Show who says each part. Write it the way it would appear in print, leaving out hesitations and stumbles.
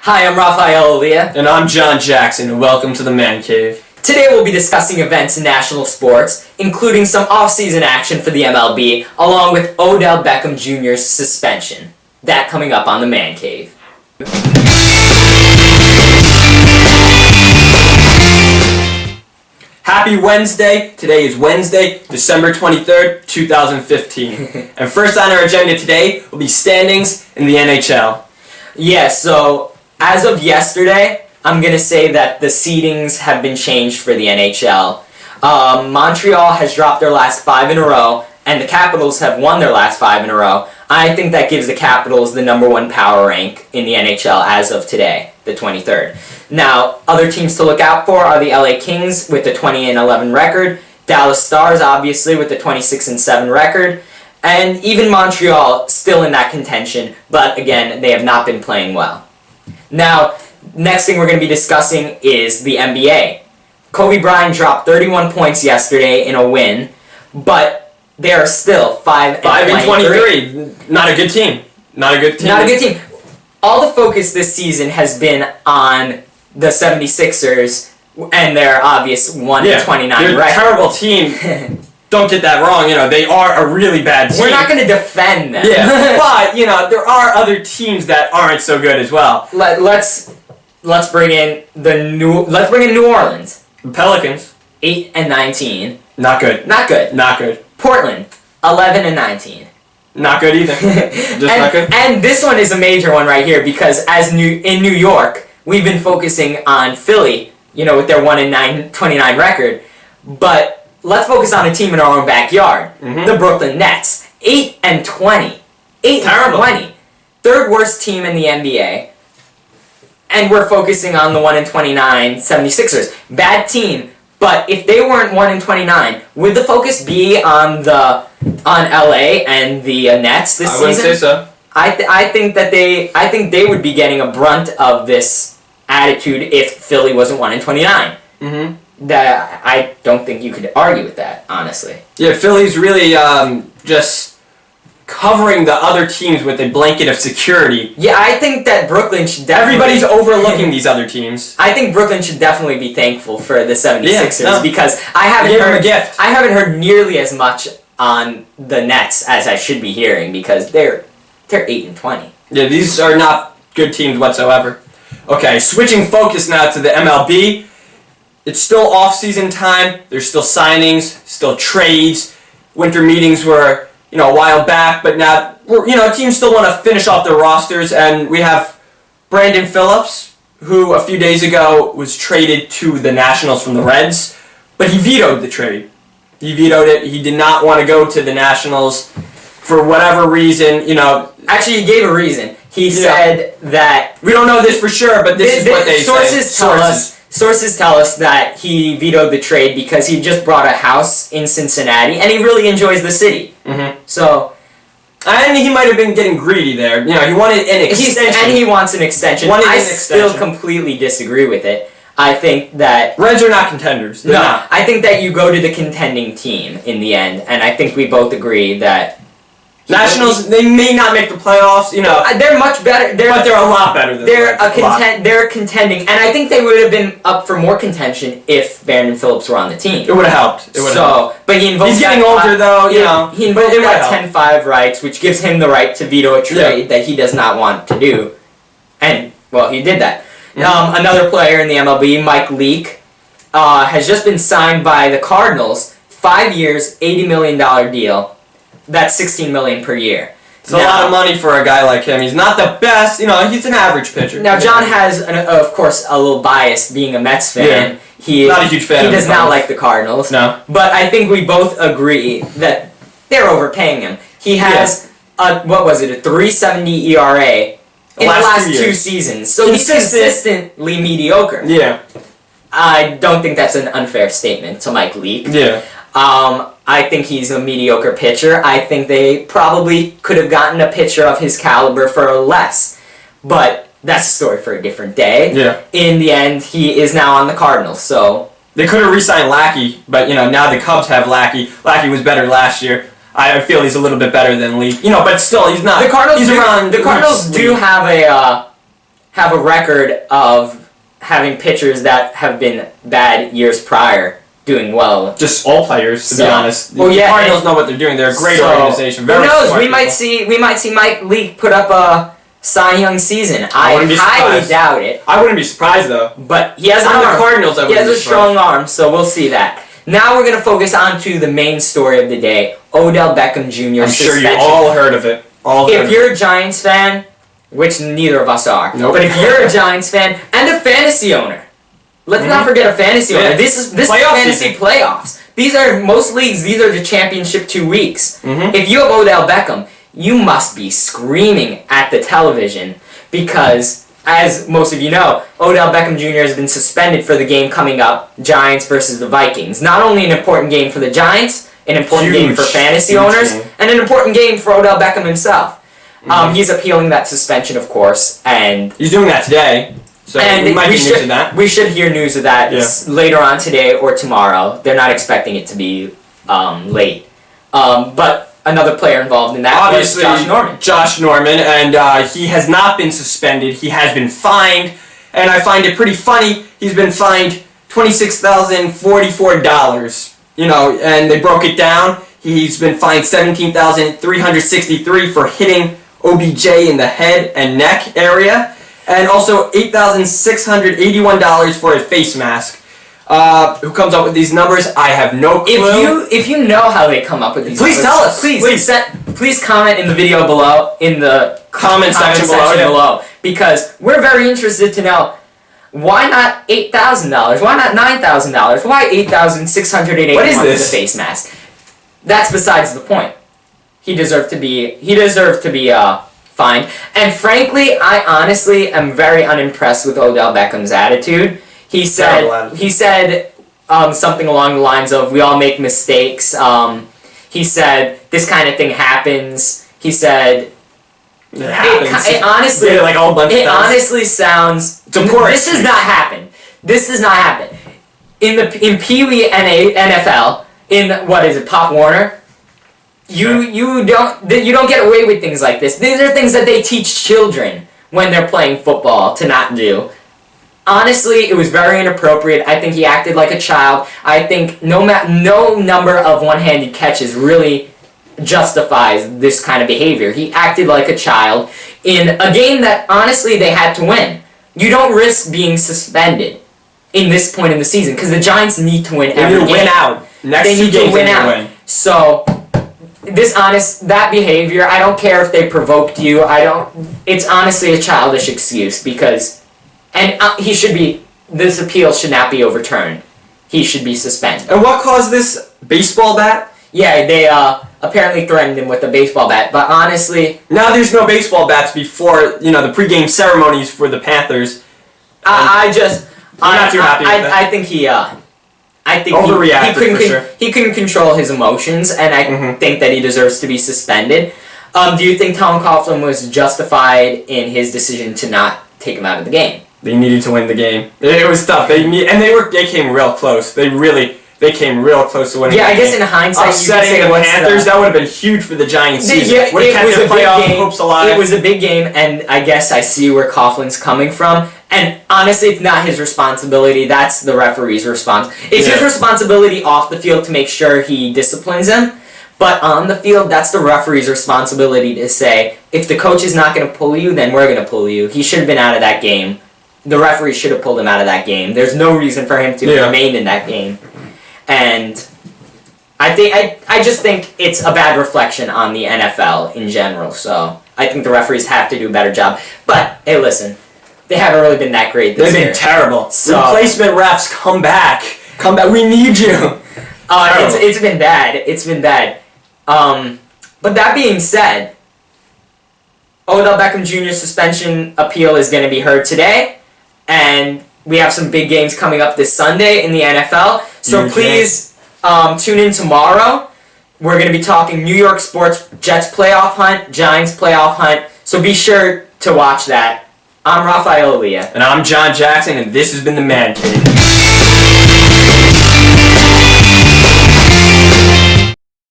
Speaker 1: Hi, I'm Raphael Elia.
Speaker 2: And I'm John Jackson, and welcome to the Mancave.
Speaker 1: Today we'll be discussing events in national sports, including some off-season action for the MLB, along with Odell Beckham Jr.'s suspension. That coming up on the Mancave.
Speaker 2: Happy Wednesday. Today is Wednesday, December 23rd, 2015. And first on our agenda today will be standings in the NHL.
Speaker 1: Yeah, so as of yesterday, I'm going to say that the seedings have been changed for the NHL. Montreal has dropped their last 5 in a row, and the Capitals have won their last 5 in a row. I think that gives the Capitals the number 1 power rank in the NHL as of today, the 23rd. Now, other teams to look out for are the LA Kings with the 20-11 record, Dallas Stars obviously with the 26-7 record, and even Montreal still in that contention, but again, they have not been playing well. Now, next thing we're going to be discussing is the NBA. Kobe Bryant dropped 31 points yesterday in a win, but they are still 5-23.
Speaker 2: Not a good team. Not a good team.
Speaker 1: All the focus this season has been on the 76ers and their obvious 1-29
Speaker 2: they're
Speaker 1: record.
Speaker 2: A terrible team. Don't get that wrong. They are a really bad team.
Speaker 1: We're not going to defend them.
Speaker 2: Yeah, but there are other teams that aren't so good as well.
Speaker 1: Let's bring in New Orleans.
Speaker 2: The Pelicans,
Speaker 1: 8-19.
Speaker 2: not good.
Speaker 1: Not good.
Speaker 2: Not good.
Speaker 1: Portland, 11-19.
Speaker 2: Not good either. Just not good.
Speaker 1: And this one is a major one right here because in New York, we've been focusing on Philly, with their 1-29 record, but let's focus on a team in our own backyard, the Brooklyn Nets, 8-20. 8-20. Third worst team in the NBA. And we're focusing on the 1-29 76ers. Bad team, but if they weren't 1-29, would the focus be on LA and the Nets this season?
Speaker 2: I wouldn't say so.
Speaker 1: I think they would be getting a brunt of this attitude if Philly wasn't 1-29. That I don't think you could argue with that, honestly.
Speaker 2: Yeah, Philly's really just covering the other teams with a blanket of security.
Speaker 1: Yeah, I think that Brooklyn should definitely...
Speaker 2: Everybody's overlooking these other teams.
Speaker 1: I think Brooklyn should definitely be thankful for the 76ers because I
Speaker 2: haven't
Speaker 1: heard nearly as much on the Nets as I should be hearing because they're 8-20.
Speaker 2: Yeah, these are not good teams whatsoever. Okay, switching focus now to the MLB. It's still off-season time. There's still signings, still trades. Winter meetings were, a while back, but now, teams still want to finish off their rosters, and we have Brandon Phillips, who a few days ago was traded to the Nationals from the Reds, but he vetoed the trade. He vetoed it. He did not want to go to the Nationals for whatever reason,
Speaker 1: Actually, he gave a reason. He said that...
Speaker 2: We don't know this for sure, but this is what they say.
Speaker 1: Sources tell us that he vetoed the trade because he just bought a house in Cincinnati, and he really enjoys the city. So...
Speaker 2: And he might have been getting greedy there. He wanted an extension.
Speaker 1: And he wants an extension. I still completely disagree with it. I think that...
Speaker 2: Reds are not contenders. They're not.
Speaker 1: I think that you go to the contending team in the end, and I think we both agree that...
Speaker 2: Nationals, they may not make the playoffs,
Speaker 1: They're much better.
Speaker 2: But they're a lot better than
Speaker 1: They're contending, and I think they would have been up for more contention if Brandon Phillips were on the team.
Speaker 2: It would have helped.
Speaker 1: But he invoked...
Speaker 2: He's getting older, though,
Speaker 1: He invoked that 10-5 rights, which gives him the right to veto a trade that he does not want to do. And, well, he did that. Another player in the MLB, Mike Leake, has just been signed by the Cardinals. 5 years, $80 million deal. That's $16 million per year.
Speaker 2: It's a lot of money for a guy like him. He's not the best, he's an average pitcher.
Speaker 1: Now, John has, of course, a little bias being a Mets fan.
Speaker 2: Yeah. Not a huge fan.
Speaker 1: He does not like the Cardinals.
Speaker 2: No.
Speaker 1: But I think we both agree that they're overpaying him. He has, a 3.70 ERA in the last 2 seasons. So he's consistently mediocre.
Speaker 2: Yeah.
Speaker 1: I don't think that's an unfair statement to Mike Leake.
Speaker 2: Yeah.
Speaker 1: I think he's a mediocre pitcher. I think they probably could have gotten a pitcher of his caliber for less. But that's a story for a different day.
Speaker 2: Yeah.
Speaker 1: In the end, he is now on the Cardinals, so...
Speaker 2: They could have re-signed Lackey, but, now the Cubs have Lackey. Lackey was better last year. I feel he's a little bit better than Leake. But still, he's not.
Speaker 1: The Cardinals
Speaker 2: he's around.
Speaker 1: The Cardinals do have have a record of having pitchers that have been bad years prior doing well.
Speaker 2: Just all players, to be honest.
Speaker 1: Well,
Speaker 2: the Cardinals know what they're doing. They're a great organization. Very
Speaker 1: who knows?
Speaker 2: smart
Speaker 1: We might see Mike Leake put up a Cy Young season. I highly doubt it.
Speaker 2: I wouldn't be surprised though.
Speaker 1: But he has an
Speaker 2: On
Speaker 1: arm.
Speaker 2: the Cardinals,
Speaker 1: He has a strong arm, so we'll see that. Now we're gonna focus on to the main story of the day: Odell Beckham Jr.
Speaker 2: I'm sure you all heard of it.
Speaker 1: If you're a Giants fan, which neither of us are,
Speaker 2: nope.
Speaker 1: but if you're a Giants fan and a fantasy owner, let's not forget a fantasy owner. This is fantasy playoffs. These are most leagues. These are the championship 2 weeks. If you have Odell Beckham, you must be screaming at the television because, as most of you know, Odell Beckham Jr. has been suspended for the game coming up, Giants versus the Vikings. Not only an important game for the Giants, an important game for fantasy owners, and an important game for Odell Beckham himself. He's appealing that suspension, of course, and
Speaker 2: he's doing that today. So we might get news of that.
Speaker 1: We should hear news of that later on today or tomorrow. They're not expecting it to be late. But another player involved in that
Speaker 2: obviously
Speaker 1: was Josh Norman.
Speaker 2: Josh Norman, and he has not been suspended. He has been fined, and I find it pretty funny. He's been fined $26,044. You know, and they broke it down. He's been fined $17,363 for hitting OBJ in the head and neck area, and also $8,681 for a face mask. Who comes up with these numbers? I have no clue.
Speaker 1: If you know how they come up with these numbers,
Speaker 2: tell us.
Speaker 1: Please comment in the video below, in the comment section below, because we're very interested to know. Why not $8,000? Why not $9,000? Why $8,681
Speaker 2: What is this?
Speaker 1: for the face mask? That's besides the point. He deserved to be fined. And frankly, I honestly am very unimpressed with Odell Beckham's attitude. He said something along the lines of, "We all make mistakes." He said, "This kind of thing happens." He said. It honestly,
Speaker 2: like all bunch
Speaker 1: it honestly sounds. This does not happen. This does not happen. In Pee Wee NFL, in what is it, Pop Warner? You don't get away with things like this. These are things that they teach children when they're playing football to not do. Honestly, it was very inappropriate. I think he acted like a child. I think no number of one-handed catches really justifies this kind of behavior. He acted like a child in a game that honestly they had to win. You don't risk being suspended in this point in the season because the Giants need to win every game.
Speaker 2: They need to win out. Next 2 games they win.
Speaker 1: So that behavior, I don't care if they provoked you. It's honestly a childish excuse because this appeal should not be overturned. He should be suspended.
Speaker 2: And what caused this baseball bat?
Speaker 1: Yeah, they apparently threatened him with a baseball bat, but honestly...
Speaker 2: Now there's no baseball bats before, the pregame ceremonies for the Panthers.
Speaker 1: I'm
Speaker 2: not too happy with that.
Speaker 1: I think he
Speaker 2: overreacted for sure.
Speaker 1: He couldn't control his emotions, and I think that he deserves to be suspended. Do you think Tom Coughlin was justified in his decision to not take him out of the game?
Speaker 2: They needed to win the game. It was tough. They came real close. They came real close to winning.
Speaker 1: Yeah, I guess in hindsight,
Speaker 2: upsetting the Panthers, that would have been huge for the Giants season.
Speaker 1: Yeah, it was a big game.
Speaker 2: Hopes alive.
Speaker 1: It was a big game, and I guess I see where Coughlin's coming from. And honestly, it's not his responsibility. That's the referee's response. It's his responsibility off the field to make sure he disciplines him. But on the field, that's the referee's responsibility to say, if the coach is not going to pull you, then we're going to pull you. He should have been out of that game. The referee should have pulled him out of that game. There's no reason for him to remain in that game. And I just think it's a bad reflection on the NFL in general. So I think the referees have to do a better job. But hey, listen, they haven't really been that great this year.
Speaker 2: They've been terrible.
Speaker 1: So,
Speaker 2: replacement refs, come back. Come back. We need you.
Speaker 1: It's been bad. It's been bad. But that being said, Odell Beckham Jr.'s suspension appeal is going to be heard today, and we have some big games coming up this Sunday in the NFL. So please tune in tomorrow. We're going to be talking New York sports, Jets playoff hunt, Giants playoff hunt. So be sure to watch that. I'm Rafael Aaliyah.
Speaker 2: And I'm John Jackson, and this has been the Mancave.